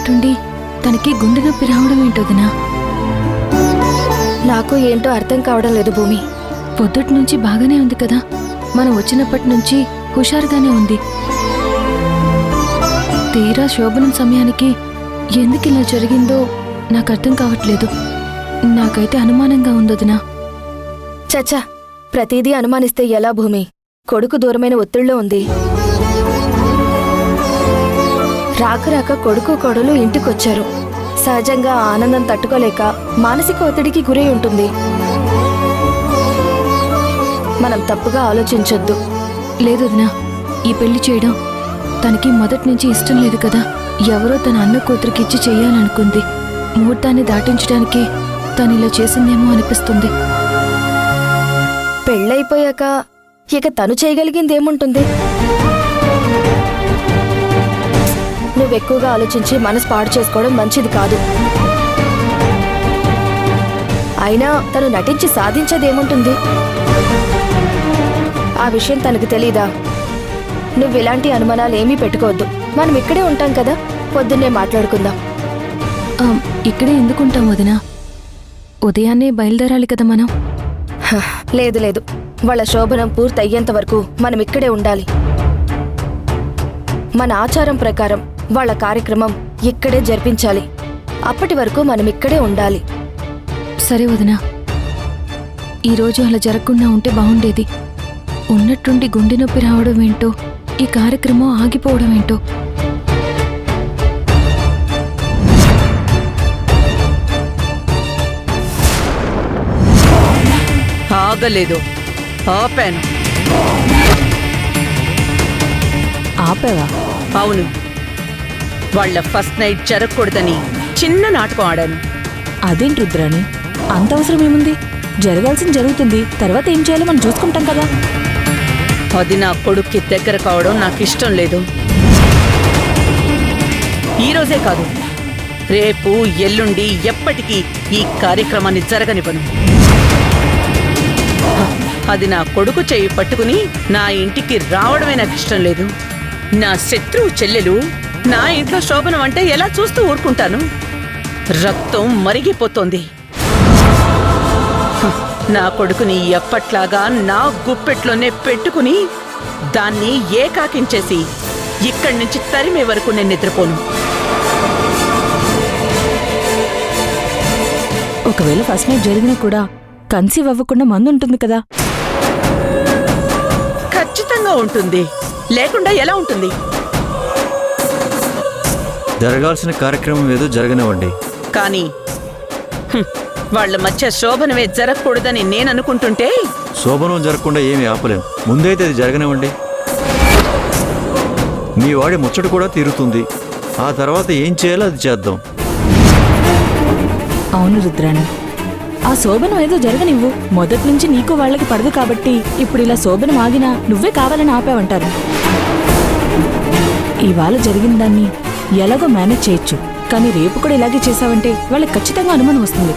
ఉన్నట్టుండి తనకి గుండె నొప్పి రావడం ఏంటోదినా? నాకు ఏంటో అర్థం కావడం లేదు భూమి. పొద్దుటి నుంచి బాగానే ఉంది కదా, మనం వచ్చినప్పటి నుంచి హుషారుగానే ఉంది. తీరా శోభనం సమయానికి ఎందుకు ఇలా జరిగిందో నాకు అర్థం కావట్లేదు. నాకైతే అనుమానంగా ఉందొదినా. చచ్చా, ప్రతిదీ అనుమానిస్తే ఎలా భూమి? కొడుకు దూరమైన ఒత్తిడిలో ఉంది. రాక కొడుకు కోడలు ఇంటికొచ్చారు. సహజంగా ఆనందం తట్టుకోలేక మానసిక ఒత్తిడికి గురై ఉంటుంది. మనం తప్పుగా ఆలోచించొద్దు. లేదొదినా, ఈ పెళ్లి చేయడం తనకి మొదటి నుంచి ఇష్టం లేదు కదా. ఎవరో తన అన్న కూతురికిచ్చి చెయ్యాలనుకుంది. ముహూర్తాన్ని దాటించడానికి తను ఇలా చేసిందేమో అనిపిస్తుంది. పెళ్ళైపోయాక ఇక తను చేయగలిగిందేముంటుంది? నువ్వెక్కువగా ఆలోచించి మనసు పాడు చేసుకోవడం మంచిది కాదు. అయినా తను నటించి సాధించేదేముంటుంది? ఆ విషయం తనకు తెలీదా? నువ్విలాంటి అనుమానాలేమీ పెట్టుకోవద్దు. మనం ఇక్కడే ఉంటాం కదా, పొద్దున్నే మాట్లాడుకుందాం. ఇక్కడే ఎందుకుంటాం వదినా? ఉదయాన్నే బయలుదేరాలి కదా మనం. లేదు లేదు, వాళ్ళ శోభనం పూర్తయ్యేంత వరకు మనం ఇక్కడే ఉండాలి. మన ఆచారం ప్రకారం వాళ్ళ కార్యక్రమం ఇక్కడే జరిపించాలి. అప్పటి వరకు మనం ఇక్కడే ఉండాలి. సరే వదినా, ఈరోజు అలా జరగకుండా ఉంటే బాగుండేది. ఉన్నట్టుండి గుండె నొప్పి రావడం ఏంటో, ఈ కార్యక్రమం ఆగిపోవడం ఏంటో. ఆగలేదు, ఆపాను. ఆపావా? అవును, వాళ్ళ ఫస్ట్ నైట్ జరగకూడదని చిన్న నాటకం ఆడాను. అదేంటి రుద్రాణి, అంత అవసరం ఏముంది? జరగాల్సింది జరుగుతుంది, తర్వాత ఏం చేయాలో మనం చూసుకుంటాం కదా. అది నా కొడుక్కి దగ్గర కావడం నాకు ఇష్టం లేదు. ఈరోజే కాదు, రేపు ఎల్లుండి ఎప్పటికీ ఈ కార్యక్రమాన్ని జరగనివ్వను. అది నా కొడుకు చెయ్యి పట్టుకుని నా ఇంటికి రావడమే నాకు ఇష్టం లేదు. నా శత్రువు చెల్లెలు నా ఇంట్లో శోభనం అంటే ఎలా చూస్తూ ఊరుకుంటాను? రక్తం మరిగిపోతోంది. నా కొడుకుని ఎప్పట్లాగా నా గుప్పెట్లోనే పెట్టుకుని దాన్ని ఏకాకించేసి ఇక్కడి నుంచి తరిమే వరకు నేను నిద్రపోను. ఒకవేళ ఫస్ట్ నైట్ జరిగినా కూడా కన్సీవ్ అవ్వకుండా మందు ఉంటుంది కదా. ఖచ్చితంగా ఉంటుంది, లేకుండా ఎలా ఉంటుంది? జరగాల్సిన కార్యక్రమం ఏదో జరగనివ్వండి. కానీ వాళ్ళ మధ్య శోభనమే జరగకూడదని నేను అనుకుంటుంటే శోభనం జరగకుండా ఏమీ ఆపలేం. ముందైతే అది జరగనివ్వండి. మీ వాడి ముచ్చట కూడా తీరుతుంది. ఆ తర్వాత ఏం చేయాలో అది చేద్దాం. అవును రుద్రాణి, ఆ శోభనం ఏదో జరగనివ్వు. మొదటి నుంచి నీకు వాళ్ళకి పడదు కాబట్టి ఇప్పుడు ఇలా శోభనం ఆగినా నువ్వే కావాలని ఆపావంటారు. ఇవాళ జరిగిన దాన్ని ఎలాగో మేనేజ్ చేయొచ్చు, కానీ రేపు కూడా ఇలాగే చేశావంటే వాళ్ళకి ఖచ్చితంగా అనుమానం వస్తుంది.